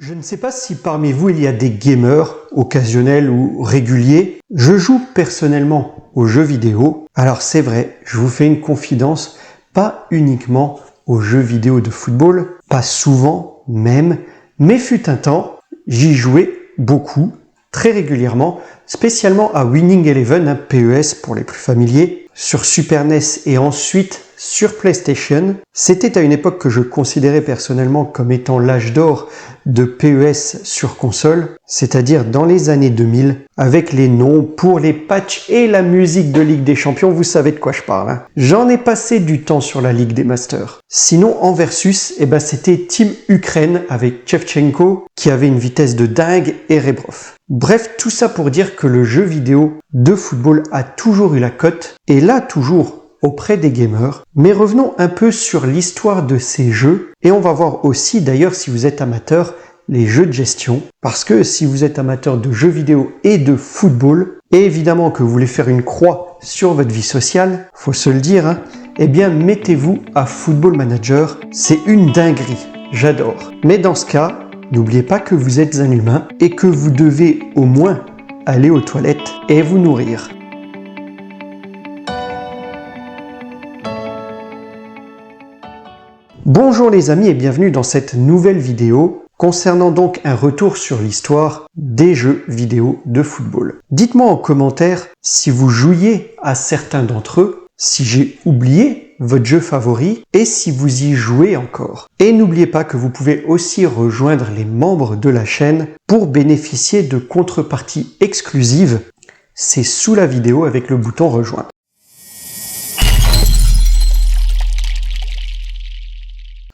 Je ne sais pas si parmi vous il y a des gamers, occasionnels ou réguliers. Je joue personnellement aux jeux vidéo. Alors c'est vrai, je vous fais une confidence, pas uniquement aux jeux vidéo de football, pas souvent même, mais fut un temps, j'y jouais beaucoup, très régulièrement, spécialement à Winning Eleven, PES pour les plus familiers, sur Super NES et ensuite sur PlayStation. C'était à une époque que je considérais personnellement comme étant l'âge d'or de PES sur console, c'est-à-dire dans les années 2000, avec les noms pour les patchs et la musique de Ligue des Champions, vous savez de quoi je parle. Hein. J'en ai passé du temps sur la Ligue des Masters. Sinon, en versus, c'était Team Ukraine avec Shevchenko qui avait une vitesse de dingue et Rebrov. Bref, tout ça pour dire que le jeu vidéo de football a toujours eu la cote, et là toujours auprès des gamers. Mais revenons un peu sur l'histoire de ces jeux, et on va voir aussi d'ailleurs si vous êtes amateur les jeux de gestion, parce que si vous êtes amateur de jeux vidéo et de football, et évidemment que vous voulez faire une croix sur votre vie sociale, faut se le dire, hein, eh bien mettez-vous à Football Manager, c'est une dinguerie, j'adore. Mais dans ce cas, n'oubliez pas que vous êtes un humain et que vous devez au moins aller aux toilettes et vous nourrir. Bonjour les amis et bienvenue dans cette nouvelle vidéo concernant donc un retour sur l'histoire des jeux vidéo de football. Dites-moi en commentaire si vous jouiez à certains d'entre eux, si j'ai oublié votre jeu favori et si vous y jouez encore. Et n'oubliez pas que vous pouvez aussi rejoindre les membres de la chaîne pour bénéficier de contreparties exclusives. C'est sous la vidéo avec le bouton rejoindre.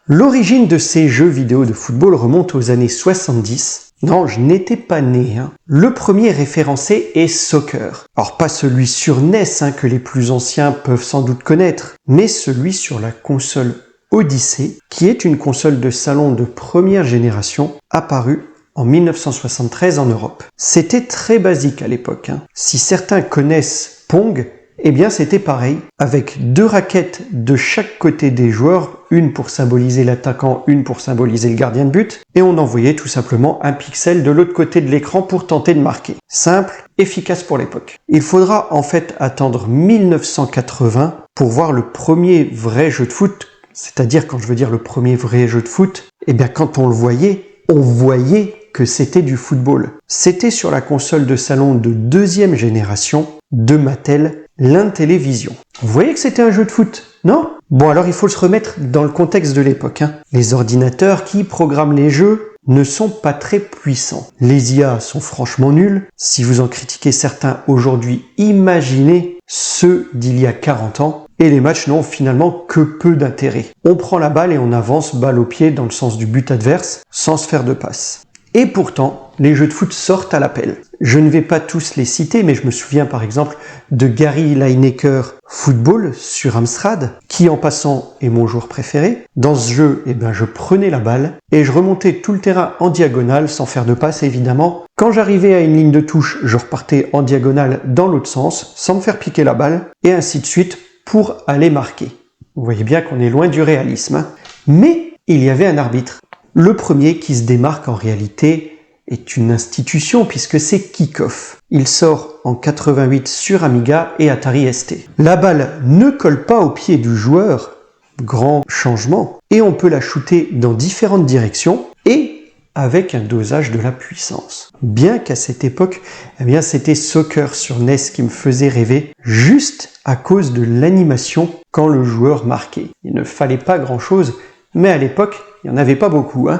L'origine de ces jeux vidéo de football remonte aux années 70. Non, je n'étais pas né. Le premier référencé est Soccer. Alors pas celui sur NES que les plus anciens peuvent sans doute connaître, mais celui sur la console Odyssey, qui est une console de salon de première génération apparue en 1973 en Europe. C'était très basique à l'époque. Si certains connaissent Pong, eh bien c'était pareil, avec deux raquettes de chaque côté des joueurs, une pour symboliser l'attaquant, une pour symboliser le gardien de but, et on envoyait tout simplement un pixel de l'autre côté de l'écran pour tenter de marquer. Simple, efficace pour l'époque. Il faudra en fait attendre 1980 pour voir le premier vrai jeu de foot, c'est-à-dire quand je veux dire le premier vrai jeu de foot, eh bien quand on le voyait, on voyait que c'était du football. C'était sur la console de salon de deuxième génération de Mattel, l'Intellivision. Vous voyez que c'était un jeu de foot, non? Bon, alors il faut se remettre dans le contexte de l'époque. Les ordinateurs qui programment les jeux ne sont pas très puissants. Les IA sont franchement nuls. Si vous en critiquez certains aujourd'hui, imaginez ceux d'il y a 40 ans. Et les matchs n'ont finalement que peu d'intérêt. On prend la balle et on avance balle au pied dans le sens du but adverse, sans se faire de passe. Et pourtant, les jeux de foot sortent à l'appel. Je ne vais pas tous les citer, mais je me souviens par exemple de Gary Lineker Football sur Amstrad, qui en passant est mon joueur préféré. Dans ce jeu, je prenais la balle et je remontais tout le terrain en diagonale, sans faire de passe évidemment. Quand j'arrivais à une ligne de touche, je repartais en diagonale dans l'autre sens, sans me faire piquer la balle, et ainsi de suite pour aller marquer. Vous voyez bien qu'on est loin du réalisme. Mais il y avait un arbitre. Le premier qui se démarque en réalité est une institution puisque c'est Kickoff. Il sort en 88 sur Amiga et Atari ST. La balle ne colle pas au pied du joueur, grand changement, et on peut la shooter dans différentes directions et avec un dosage de la puissance. Bien qu'à cette époque, c'était Soccer sur NES qui me faisait rêver, juste à cause de l'animation quand le joueur marquait. Il ne fallait pas grand-chose, mais à l'époque, il n'y en avait pas beaucoup.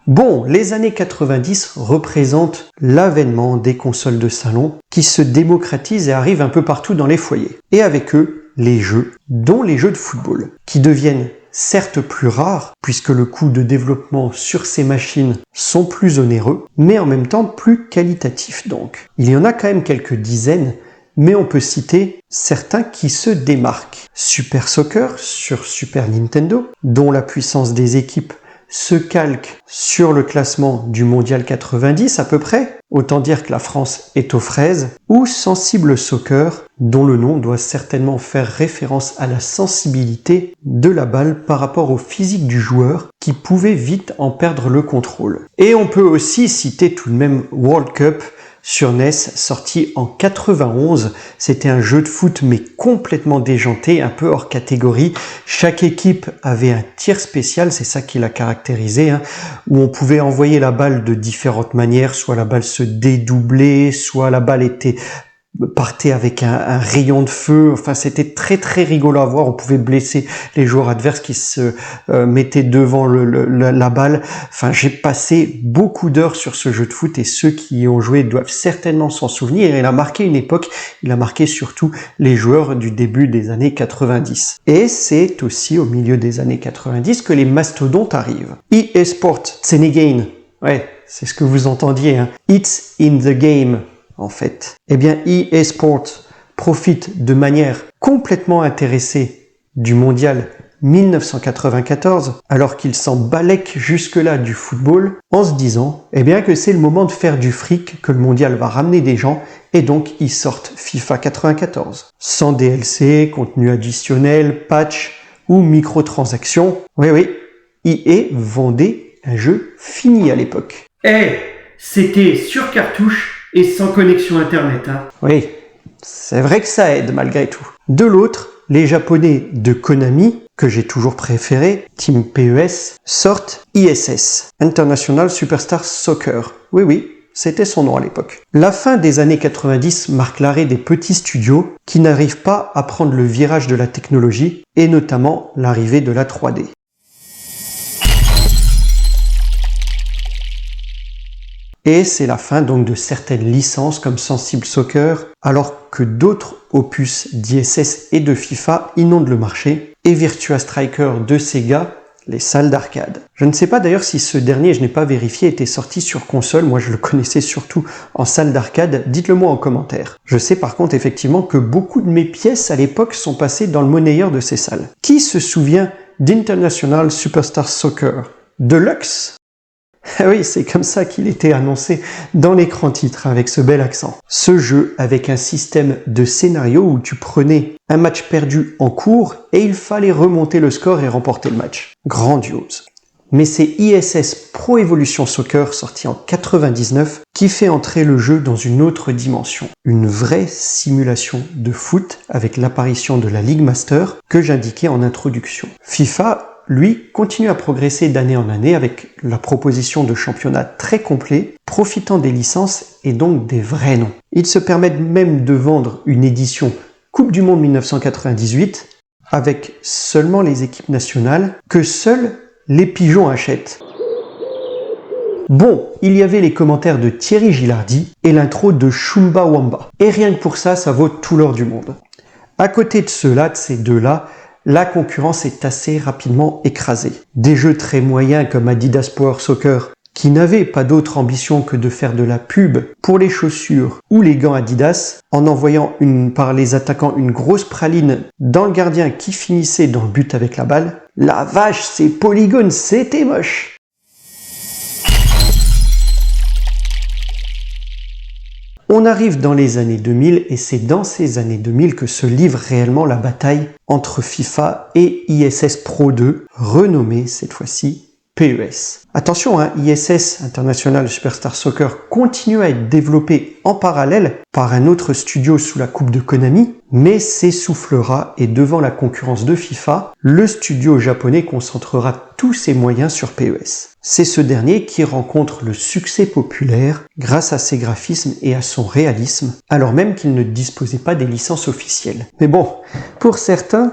Bon, les années 90 représentent l'avènement des consoles de salon qui se démocratisent et arrivent un peu partout dans les foyers. Et avec eux, les jeux, dont les jeux de football, qui deviennent certes plus rares, puisque le coût de développement sur ces machines sont plus onéreux, mais en même temps plus qualitatifs donc. Il y en a quand même quelques dizaines, mais on peut citer certains qui se démarquent. Super Soccer sur Super Nintendo, dont la puissance des équipes se calque sur le classement du Mondial 90 à peu près, autant dire que la France est aux fraises, ou Sensible Soccer, dont le nom doit certainement faire référence à la sensibilité de la balle par rapport au physique du joueur qui pouvait vite en perdre le contrôle. Et on peut aussi citer tout de même World Cup sur NES, sorti en 91. C'était un jeu de foot mais complètement déjanté, un peu hors catégorie. Chaque équipe avait un tir spécial, c'est ça qui l'a caractérisé, où on pouvait envoyer la balle de différentes manières, soit la balle se dédoublait, soit la balle partait avec un rayon de feu. Enfin, c'était très très rigolo à voir. On pouvait blesser les joueurs adverses qui se mettaient devant la balle. Enfin, j'ai passé beaucoup d'heures sur ce jeu de foot et ceux qui y ont joué doivent certainement s'en souvenir. Il a marqué une époque, il a marqué surtout les joueurs du début des années 90. Et c'est aussi au milieu des années 90 que les mastodontes arrivent. EA Sport, c'est again. Ouais, c'est ce que vous entendiez. It's in the game. En fait, eh bien, EA Sport profite de manière complètement intéressée du mondial 1994, alors qu'il s'en balèque jusque-là du football, en se disant, eh bien, que c'est le moment de faire du fric, que le mondial va ramener des gens, et donc ils sortent FIFA 94. Sans DLC, contenu additionnel, patch ou microtransactions. Oui, EA vendait un jeu fini à l'époque. C'était sur cartouche et sans connexion internet. Oui, c'est vrai que ça aide malgré tout. De l'autre, les Japonais de Konami, que j'ai toujours préféré, Team PES, sortent ISS, International Superstar Soccer. Oui, c'était son nom à l'époque. La fin des années 90 marque l'arrêt des petits studios qui n'arrivent pas à prendre le virage de la technologie et notamment l'arrivée de la 3D. Et c'est la fin donc de certaines licences comme Sensible Soccer, alors que d'autres opus d'ISS et de FIFA inondent le marché, et Virtua Striker de Sega, les salles d'arcade. Je ne sais pas d'ailleurs si ce dernier, je n'ai pas vérifié, était sorti sur console, moi je le connaissais surtout en salle d'arcade, dites-le moi en commentaire. Je sais par contre effectivement que beaucoup de mes pièces à l'époque sont passées dans le monnayeur de ces salles. Qui se souvient d'International Superstar Soccer Deluxe? Ah oui, c'est comme ça qu'il était annoncé dans l'écran titre avec ce bel accent. Ce jeu avec un système de scénario où tu prenais un match perdu en cours et il fallait remonter le score et remporter le match. Grandiose. Mais c'est ISS Pro Evolution Soccer sorti en 99 qui fait entrer le jeu dans une autre dimension. Une vraie simulation de foot avec l'apparition de la League Master que j'indiquais en introduction. FIFA lui, continue à progresser d'année en année avec la proposition de championnats très complets, profitant des licences et donc des vrais noms. Ils se permettent même de vendre une édition Coupe du Monde 1998 avec seulement les équipes nationales que seuls les pigeons achètent. Bon, il y avait les commentaires de Thierry Gilardi et l'intro de Shumba Wamba. Et rien que pour ça, ça vaut tout l'or du monde. À côté de ceux-là, de ces deux-là, la concurrence est assez rapidement écrasée. Des jeux très moyens comme Adidas Power Soccer, qui n'avaient pas d'autre ambition que de faire de la pub pour les chaussures ou les gants Adidas, en envoyant par les attaquants une grosse praline dans le gardien qui finissait dans le but avec la balle. La vache, ces polygones, c'était moche! On arrive dans les années 2000 et c'est dans ces années 2000 que se livre réellement la bataille entre FIFA et ISS Pro 2, renommé cette fois-ci PES. Attention, ISS, International Superstar Soccer, continue à être développé en parallèle par un autre studio sous la coupe de Konami, mais s'essoufflera et devant la concurrence de FIFA, le studio japonais concentrera tous ses moyens sur PES. C'est ce dernier qui rencontre le succès populaire grâce à ses graphismes et à son réalisme, alors même qu'il ne disposait pas des licences officielles. Mais bon, pour certains,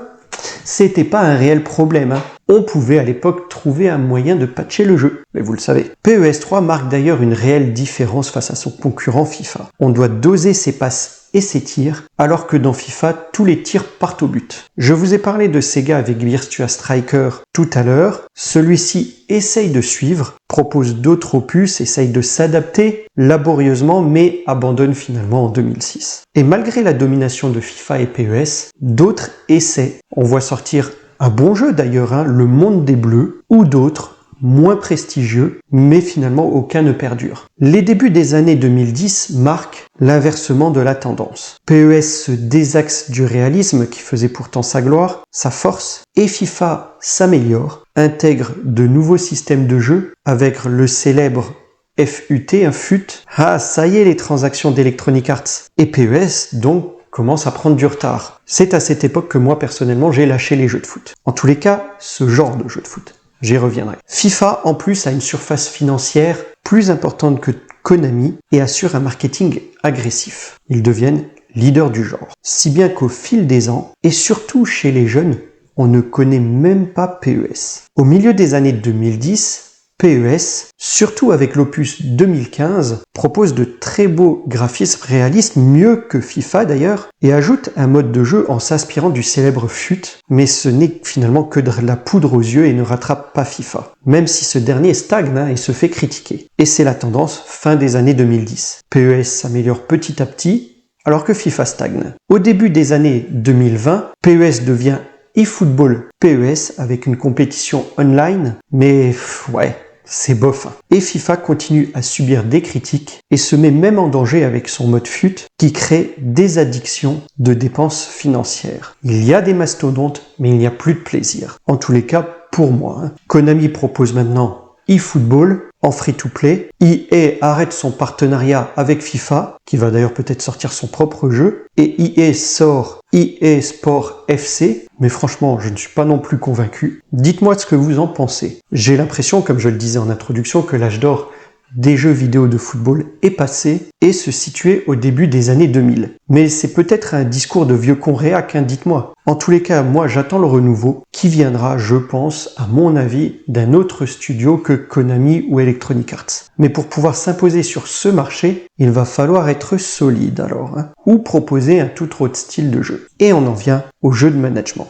c'était pas un réel problème. On pouvait à l'époque trouver un moyen de patcher le jeu, mais vous le savez. PES 3 marque d'ailleurs une réelle différence face à son concurrent FIFA. On doit doser ses passes et ses tirs, alors que dans FIFA, tous les tirs partent au but. Je vous ai parlé de Sega avec Virtua Striker tout à l'heure. Celui-ci essaye de suivre, propose d'autres opus, essaye de s'adapter laborieusement, mais abandonne finalement en 2006. Et malgré la domination de FIFA et PES, d'autres essaient. On voit sortir un bon jeu d'ailleurs, Le Monde des Bleus, ou d'autres, moins prestigieux, mais finalement aucun ne perdure. Les débuts des années 2010 marquent l'inversement de la tendance. PES se désaxe du réalisme qui faisait pourtant sa gloire, sa force, et FIFA s'améliore, intègre de nouveaux systèmes de jeu avec le célèbre FUT, un FUT. Ah, ça y est, les transactions d'Electronic Arts. Et PES, donc, commence à prendre du retard. C'est à cette époque que moi, personnellement, j'ai lâché les jeux de foot. En tous les cas, ce genre de jeu de foot. J'y reviendrai. FIFA, en plus, a une surface financière plus importante que Konami et assure un marketing agressif. Ils deviennent leaders du genre. Si bien qu'au fil des ans, et surtout chez les jeunes, on ne connaît même pas PES. Au milieu des années 2010, PES, surtout avec l'opus 2015, propose de très beaux graphismes réalistes, mieux que FIFA d'ailleurs, et ajoute un mode de jeu en s'inspirant du célèbre FUT, mais ce n'est finalement que de la poudre aux yeux et ne rattrape pas FIFA, même si ce dernier stagne et se fait critiquer. Et c'est la tendance fin des années 2010. PES s'améliore petit à petit, alors que FIFA stagne. Au début des années 2020, PES devient eFootball PES avec une compétition online, mais ouais, c'est bof. Et FIFA continue à subir des critiques et se met même en danger avec son mode FUT qui crée des addictions de dépenses financières. Il y a des mastodontes, mais il n'y a plus de plaisir. En tous les cas, pour moi. Konami propose maintenant eFootball en free-to-play. EA arrête son partenariat avec FIFA, qui va d'ailleurs peut-être sortir son propre jeu, et EA sort EA Sport FC, mais franchement, je ne suis pas non plus convaincu. Dites-moi ce que vous en pensez. J'ai l'impression, comme je le disais en introduction, que l'âge d'or des jeux vidéo de football est passé et se situait au début des années 2000. Mais c'est peut-être un discours de vieux con réac, dites-moi. En tous les cas, moi j'attends le renouveau qui viendra, je pense, à mon avis, d'un autre studio que Konami ou Electronic Arts. Mais pour pouvoir s'imposer sur ce marché, il va falloir être solide alors, ou proposer un tout autre style de jeu. Et on en vient au jeu de management.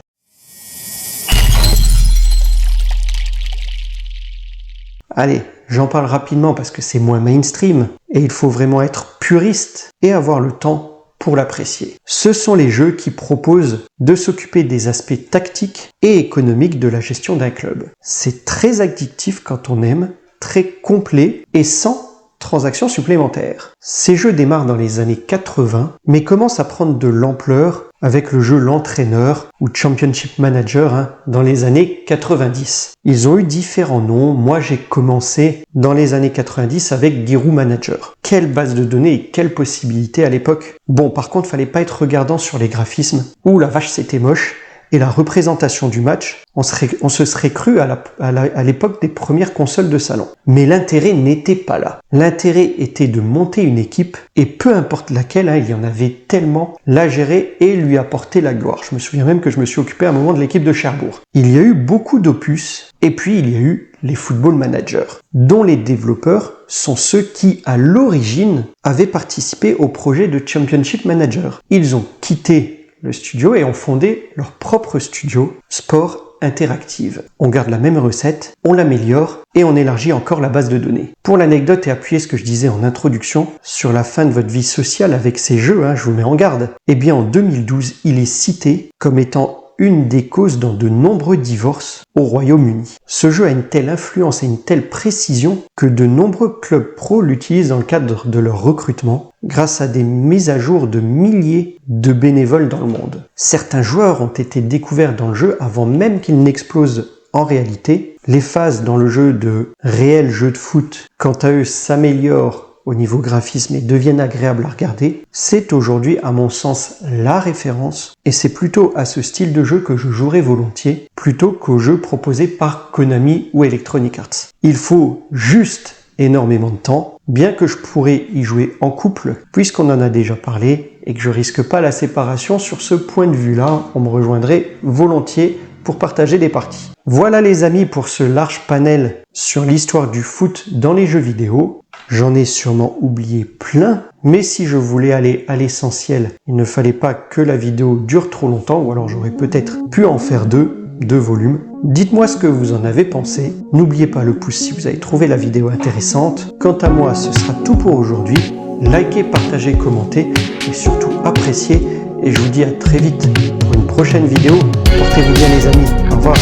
Allez, j'en parle rapidement parce que c'est moins mainstream et il faut vraiment être puriste et avoir le temps pour l'apprécier. Ce sont les jeux qui proposent de s'occuper des aspects tactiques et économiques de la gestion d'un club. C'est très addictif quand on aime, très complet et sans transactions supplémentaires. Ces jeux démarrent dans les années 80 mais commencent à prendre de l'ampleur avec le jeu L'Entraîneur ou Championship Manager dans les années 90. Ils ont eu différents noms. Moi, j'ai commencé dans les années 90 avec Giroud Manager. Quelle base de données et quelle possibilité à l'époque. Bon, par contre, fallait pas être regardant sur les graphismes. Ouh, la vache, c'était moche. Et la représentation du match, on se serait cru à l'époque des premières consoles de salon. Mais l'intérêt n'était pas là. L'intérêt était de monter une équipe, et peu importe laquelle, il y en avait tellement, la gérer et lui apporter la gloire. Je me souviens même que je me suis occupé à un moment de l'équipe de Cherbourg. Il y a eu beaucoup d'opus, et puis il y a eu les Football Managers, dont les développeurs sont ceux qui, à l'origine, avaient participé au projet de Championship Manager. Ils ont quitté le studio et ont fondé leur propre studio Sport Interactive. On garde la même recette, on l'améliore et on élargit encore la base de données. Pour l'anecdote et appuyer ce que je disais en introduction, sur la fin de votre vie sociale avec ces jeux, je vous mets en garde, eh bien en 2012, il est cité comme étant une des causes dans de nombreux divorces au Royaume-Uni. Ce jeu a une telle influence et une telle précision que de nombreux clubs pro l'utilisent dans le cadre de leur recrutement grâce à des mises à jour de milliers de bénévoles dans le monde. Certains joueurs ont été découverts dans le jeu avant même qu'ils n'explosent en réalité. Les phases dans le jeu de réel jeu de foot, quant à eux, s'améliorent au niveau graphisme et deviennent agréables à regarder. C'est aujourd'hui, à mon sens, la référence et c'est plutôt à ce style de jeu que je jouerai volontiers plutôt qu'aux jeux proposés par Konami ou Electronic Arts. Il faut juste énormément de temps, bien que je pourrais y jouer en couple puisqu'on en a déjà parlé et que je risque pas la séparation sur ce point de vue-là, on me rejoindrait volontiers pour partager des parties. Voilà les amis pour ce large panel sur l'histoire du foot dans les jeux vidéo. J'en ai sûrement oublié plein, mais si je voulais aller à l'essentiel, il ne fallait pas que la vidéo dure trop longtemps, ou alors j'aurais peut-être pu en faire deux volumes. Dites-moi ce que vous en avez pensé. N'oubliez pas le pouce si vous avez trouvé la vidéo intéressante. Quant à moi, ce sera tout pour aujourd'hui. Likez, partagez, commentez et surtout appréciez. Et je vous dis à très vite pour une prochaine vidéo. Portez-vous bien les amis. Au revoir.